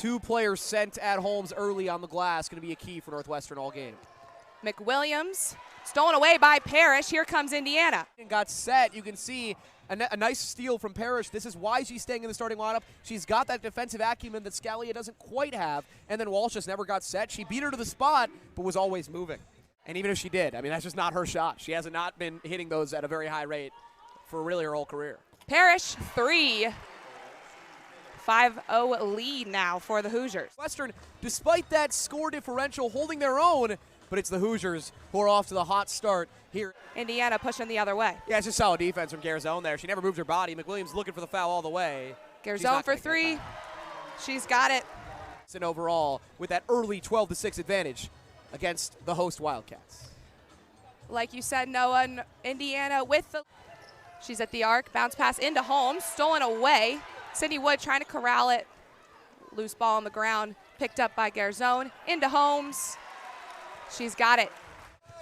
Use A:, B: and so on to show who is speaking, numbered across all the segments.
A: 2 players sent at Holmes early on the glass, going to be a key for Northwestern all game.
B: McWilliams, stolen away by Parrish. Here comes Indiana.
A: Got set. You can see a nice steal from Parrish. This is why she's staying in the starting lineup. She's got that defensive acumen that Scalia doesn't quite have. And then Walsh just never got set. She beat her to the spot, but was always moving. And even if she did, I mean, that's just not her shot. She has not been hitting those at a very high rate for really her whole career.
B: Parrish, 3. 5-0 lead now for the Hoosiers.
A: Western, despite that score differential, holding their own, but it's the Hoosiers who are off to the hot start here.
B: Indiana pushing the other way.
A: Yeah, it's just solid defense from Garzone there. She never moved her body. McWilliams looking for the foul all the way.
B: Garzone for 3. She's got it.
A: And overall, with that early 12-6 advantage against the host Wildcats.
B: Like you said, Noah, Indiana with the... She's at the arc. Bounce pass into Holmes. Stolen away. Sydney Wood trying to corral it. Loose ball on the ground. Picked up by Garzone. Into Holmes. She's got it.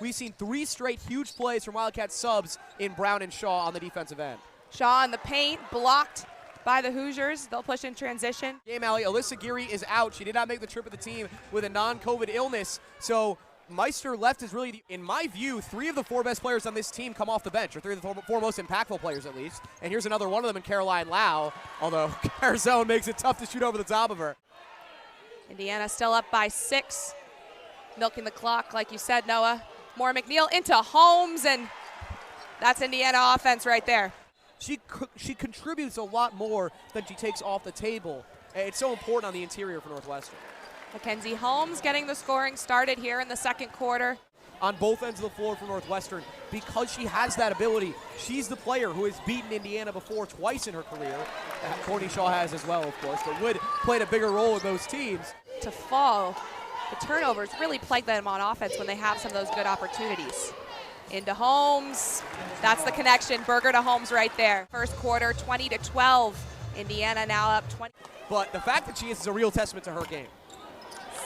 A: We've seen 3 straight huge plays from Wildcat subs in Brown and Shaw on the defensive end.
B: Shaw in the paint, blocked by the Hoosiers. They'll push in transition.
A: Game alley, Alyssa Geary is out. She did not make the trip with the team with a non-COVID illness. So Meister left is really, in my view, 3 of the 4 best players on this team come off the bench, or 3 of the 4 most impactful players at least. And here's another one of them in Caroline Lau, although Garzone makes it tough to shoot over the top of her.
B: Indiana still up by 6. Milking the clock, like you said, Noah. Moore McNeil into Holmes, and that's Indiana offense right there.
A: She contributes a lot more than she takes off the table. It's so important on the interior for Northwestern.
B: Mackenzie Holmes getting the scoring started here in the second quarter.
A: On both ends of the floor for Northwestern, because she has that ability. She's the player who has beaten Indiana before twice in her career. Courtney Shaw has as well, of course, but Wood played a bigger role in those teams.
B: To fall. The turnovers really plague them on offense when they have some of those good opportunities. Into Holmes. That's the connection. Berger to Holmes right there. First quarter, 20-12. Indiana now up 20.
A: But the fact that she is a real testament to her game.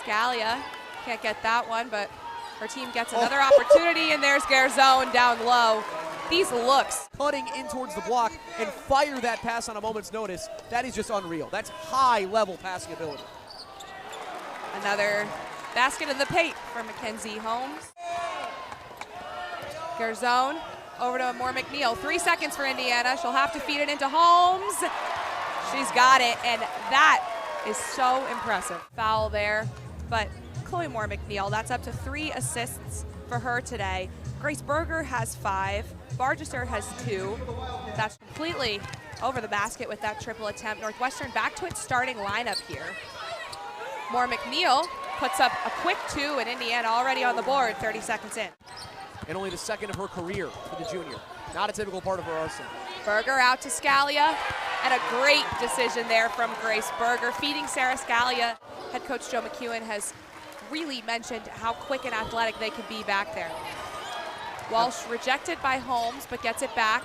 B: Scalia can't get that one, but her team gets another opportunity, and there's Garzone down low. These looks.
A: Cutting in towards the block and fire that pass on a moment's notice. That is just unreal. That's high-level passing ability.
B: Another basket in the paint for Mackenzie Holmes. Garzone over to Moore McNeil. 3 seconds for Indiana. She'll have to feed it into Holmes. She's got it, and that is so impressive. Foul there, but Chloe Moore McNeil, that's up to 3 assists for her today. Grace Berger has 5. Bargesser has 2. That's completely over the basket with that triple attempt. Northwestern back to its starting lineup here. Moore McNeil puts up a quick 2, and Indiana already on the board 30 seconds in.
A: And only the second of her career for the junior. Not a typical part of her arsenal.
B: Berger out to Scalia, and a great decision there from Grace Berger, feeding Sarah Scalia. Head coach Joe McEwen has really mentioned how quick and athletic they could be back there. Walsh rejected by Holmes, but gets it back.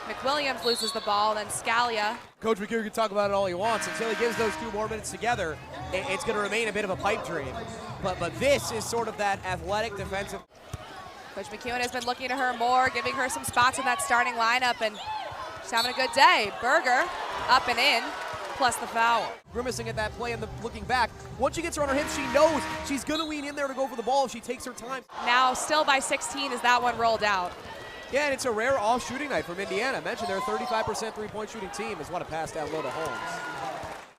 B: McWilliams loses the ball, then Scalia.
A: Coach McEwen can talk about it all he wants. Until he gives those 2 more minutes together, it's going to remain a bit of a pipe dream. But this is sort of that athletic defensive.
B: Coach McEwen has been looking to her more, giving her some spots in that starting lineup, and she's having a good day. Berger up and in, plus the foul.
A: Grimacing at that play and looking back. Once she gets her on her hips, she knows she's going to lean in there to go for the ball if she takes her time.
B: Now still by 16 as that one rolled out.
A: Yeah, and it's a rare off-shooting night from Indiana. I mentioned they're a 35% three-point shooting team. Is what a pass down low to Holmes.